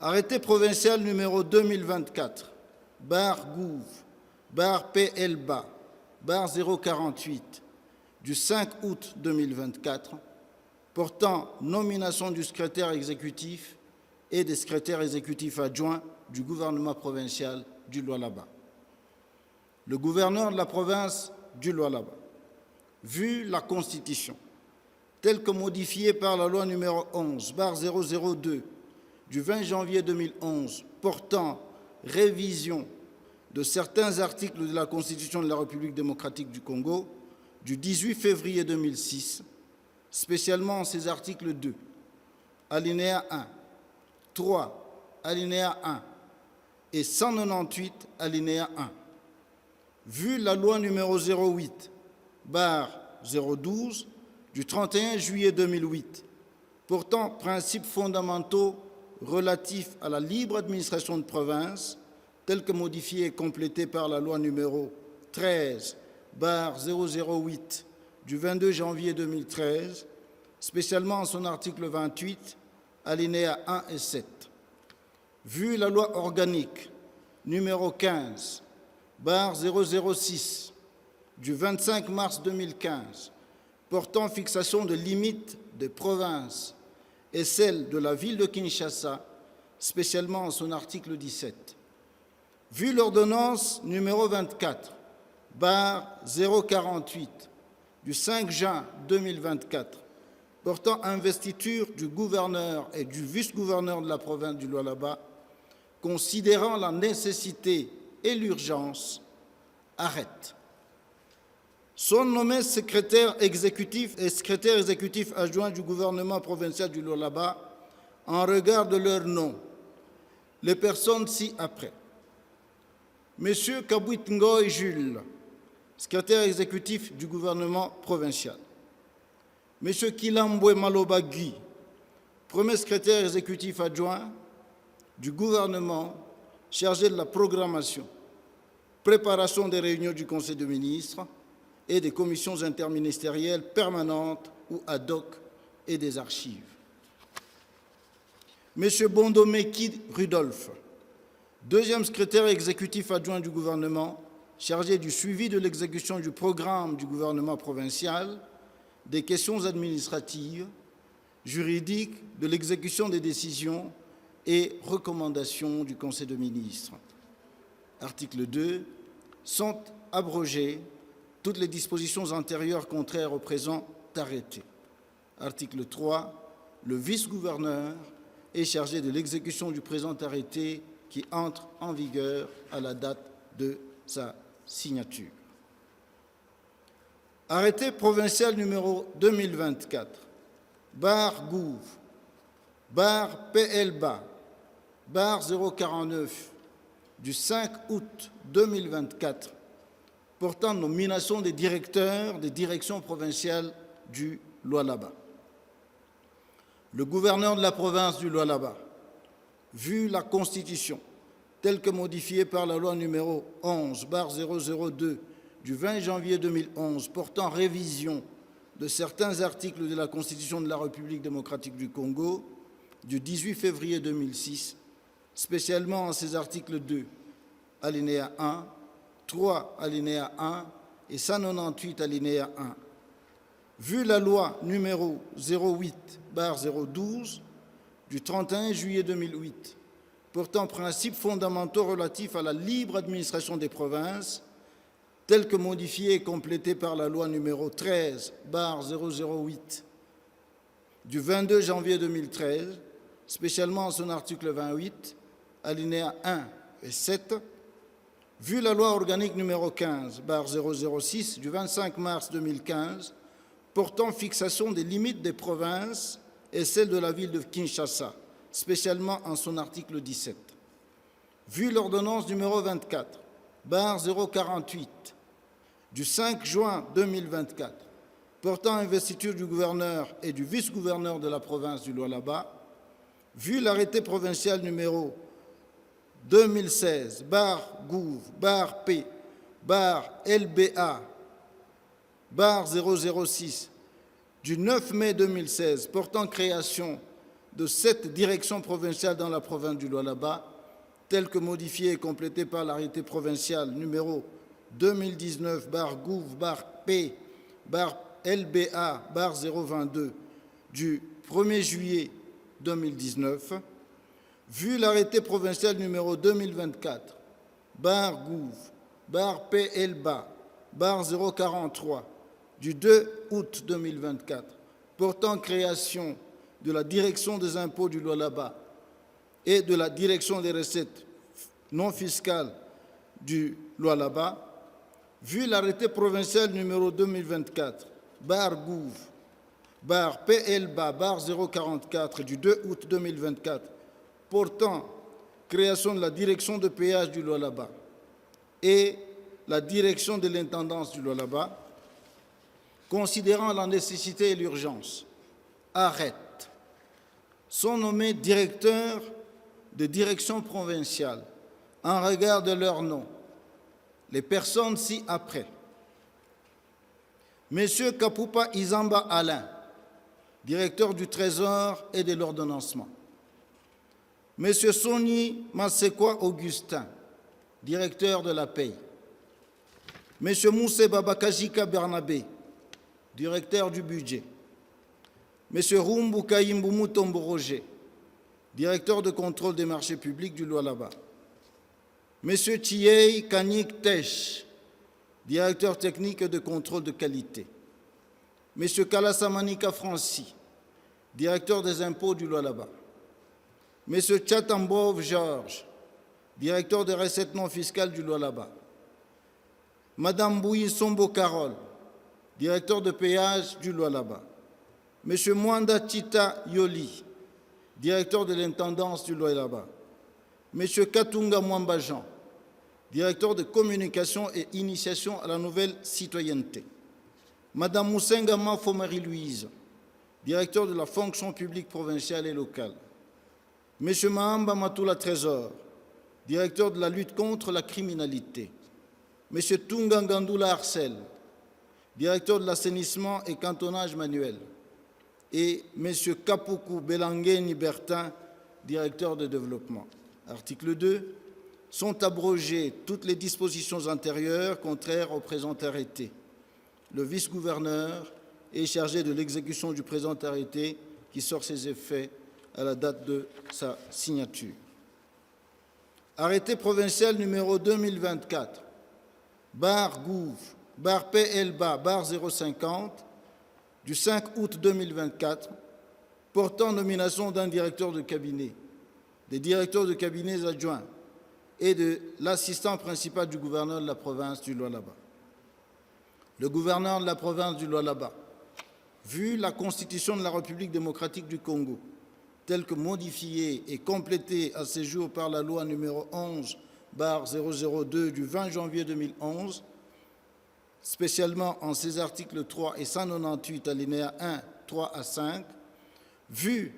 Arrêté provincial numéro 2024, barre Gouv, barre PLBA, barre 048, du 5 août 2024, portant nomination du secrétaire exécutif et des secrétaires exécutifs adjoints du gouvernement provincial du Lualaba. Le gouverneur de la province du Lualaba, vu la Constitution, telle que modifiée par la loi numéro 11, barre 002, du 20 janvier 2011, portant révision de certains articles de la Constitution de la République démocratique du Congo, du 18 février 2006, spécialement ces articles 2, alinéa 1, 3, alinéa 1 et 198, alinéa 1. Vu la loi numéro 08, barre 012, du 31 juillet 2008, portant principes fondamentaux relatifs à la libre administration de province, telle que modifiée et complétée par la loi numéro 13, barre 008, du 22 janvier 2013, spécialement en son article 28, alinéa 1 et 7. Vu la loi organique numéro 15, barre 006, du 25 mars 2015, portant fixation de limites des provinces et celle de la ville de Kinshasa, spécialement en son article 17. Vu l'ordonnance numéro 24, barre 048, du 5 juin 2024, portant investiture du gouverneur et du vice-gouverneur de la province du Lualaba, considérant la nécessité et l'urgence, arrête. Sont nommés secrétaire exécutif et secrétaire exécutif adjoint du gouvernement provincial du Lualaba en regard de leur nom. Les personnes ci-après. Monsieur Kabouit Ngoy Jules, secrétaire exécutif du gouvernement provincial. Monsieur Kilambwe Maloba Guy, premier secrétaire exécutif adjoint du gouvernement chargé de la programmation, préparation des réunions du Conseil des ministres et des commissions interministérielles permanentes ou ad hoc et des archives. Monsieur Bondomeki Rudolphe, deuxième secrétaire exécutif adjoint du gouvernement, chargé du suivi de l'exécution du programme du gouvernement provincial, des questions administratives, juridiques, de l'exécution des décisions et recommandations du Conseil des ministres. Article 2. Sont abrogées toutes les dispositions antérieures contraires au présent arrêté. Article 3. Le vice-gouverneur est chargé de l'exécution du présent arrêté qui entre en vigueur à la date de sa signature. Arrêté provincial numéro 2024, barre Gouv, barre PLBA, barre 049, du 5 août 2024, portant nomination des directeurs des directions provinciales du Lualaba. Le gouverneur de la province du Lualaba, vu la Constitution, telle que modifiée par la loi numéro 11, barre 002, du 20 janvier 2011, portant révision de certains articles de la Constitution de la République démocratique du Congo, du 18 février 2006, spécialement en ses articles 2, alinéa 1, 3, alinéa 1 et 198, alinéa 1. Vu la loi numéro 08, barre 012, du 31 juillet 2008, portant principes fondamentaux relatifs à la libre administration des provinces, telle que modifiée et complétée par la loi numéro 13, barre 008, du 22 janvier 2013, spécialement en son article 28, alinéa 1 et 7, vu la loi organique numéro 15, barre 006, du 25 mars 2015, portant fixation des limites des provinces et celle de la ville de Kinshasa, spécialement en son article 17. Vu l'ordonnance numéro 24, barre 048, du 5 juin 2024, portant investiture du gouverneur et du vice-gouverneur de la province du Lualaba, vu l'arrêté provincial numéro 2016, barre Gouv, barre P, barre LBA, barre 006, du 9 mai 2016, portant création de 7 directions provinciales dans la province du Lualaba, telles que modifiées et complétées par l'arrêté provincial numéro 2019-Gouv-P-LBA-022 du 1er juillet 2019, vu l'arrêté provincial numéro 2024-Gouv-PLBA-043 du 2 août 2024 portant création de la direction des impôts du Lualaba et de la direction des recettes non fiscales du Lualaba, vu l'arrêté provincial numéro 2024-Gouv-PLBA-044 du 2 août 2024 portant création de la direction de péage du Lualaba et la direction de l'intendance du Lualaba, considérant la nécessité et l'urgence, arrête, sont nommés directeurs de direction provinciale en regard de leur nom, les personnes ci-après. Monsieur Kapupa Izamba Alain, directeur du Trésor et de l'ordonnancement. Monsieur Soni Masekwa Augustin, directeur de la paie. Monsieur Moussé Babakajika Bernabé, directeur du budget. Monsieur Rumbu Kaimbu Mutombo Roger, directeur de contrôle des marchés publics du Lualaba. Monsieur Thiey Kanik Tesh, directeur technique de contrôle de qualité. Monsieur Kalasamanika Franci, directeur des impôts du Lualaba. Monsieur Tchatambov Georges, directeur des recettes non fiscales du Lualaba. Madame Bouyi Sombo Carole, directeur de péage du Lualaba. Monsieur Mwanda Tita Yoli, directeur de l'intendance du Lualaba. Monsieur Katunga Mwamba Jean, directeur de communication et initiation à la nouvelle citoyenneté. Madame Moussenga Mafo Marie-Louise, directeur de la fonction publique provinciale et locale. Monsieur Mahamba Matula Trésor, directeur de la lutte contre la criminalité. Monsieur Tunga Ngandula Arcel, directeur de l'assainissement et cantonnage manuel. Et Monsieur Kapuku Belangeni Bertin, directeur de développement. Article 2. Sont abrogées toutes les dispositions antérieures contraires au présent arrêté. Le vice-gouverneur est chargé de l'exécution du présent arrêté qui sort ses effets à la date de sa signature. Arrêté provincial numéro 2024, bar Gouv, bar PLBA, bar 050, du 5 août 2024, portant nomination d'un directeur de cabinet, des directeurs de cabinets adjoints et de l'assistant principal du gouverneur de la province du Lualaba. Le gouverneur de la province du Lualaba, vu la Constitution de la République démocratique du Congo, telle que modifiée et complétée à ce jour par la loi numéro 11/002 du 20 janvier 2011, spécialement en ses articles 3 et 198 alinéas 1, 3 à 5, vu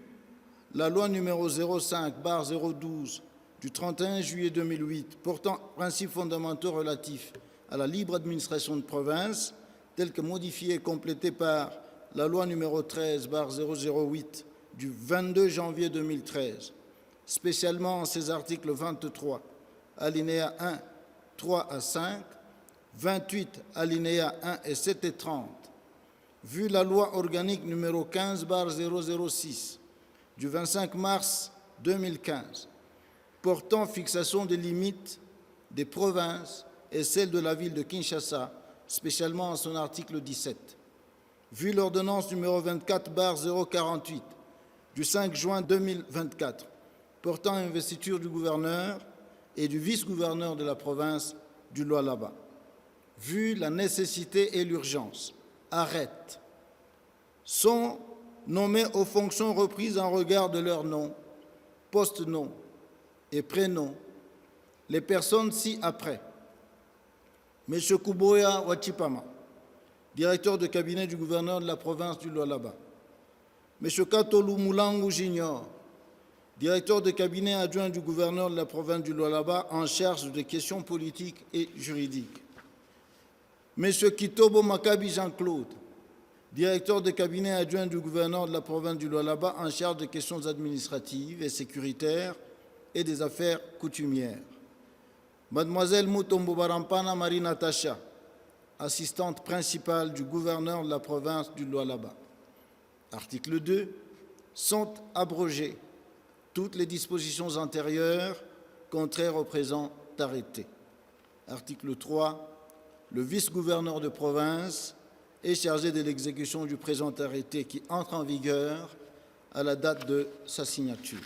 la loi numéro 05/012 du 31 juillet 2008 portant principes fondamentaux relatifs à la libre administration de province, telle que modifiée et complétée par la loi numéro 13/008 du 22 janvier 2013, spécialement en ses articles 23, alinéas 1, 3 à 5, 28, alinéas 1 et 7 et 30, vu la loi organique numéro 15/006 du 25 mars 2015, portant fixation des limites des provinces et celle de la ville de Kinshasa, spécialement en son article 17, vu l'ordonnance numéro 24/048 du 5 juin 2024, portant investiture du gouverneur et du vice-gouverneur de la province du Lualaba, vu la nécessité et l'urgence, arrête, sont nommés aux fonctions reprises en regard de leur nom, post-nom et prénom, les personnes ci-après. M. Kuboya Wachipama, directeur de cabinet du gouverneur de la province du Lualaba. M. Katolu Moulangu Junior, directeur de cabinet adjoint du gouverneur de la province du Lualaba en charge des questions politiques et juridiques. M. Kitobo Makabi Jean-Claude, directeur de cabinet adjoint du gouverneur de la province du Lualaba en charge des questions administratives et sécuritaires et des affaires coutumières. Mademoiselle Mutombo Barampana Marie Natacha, assistante principale du gouverneur de la province du Lualaba. Article 2. Sont abrogées toutes les dispositions antérieures contraires au présent arrêté. Article 3. Le vice-gouverneur de province est chargé de l'exécution du présent arrêté qui entre en vigueur à la date de sa signature.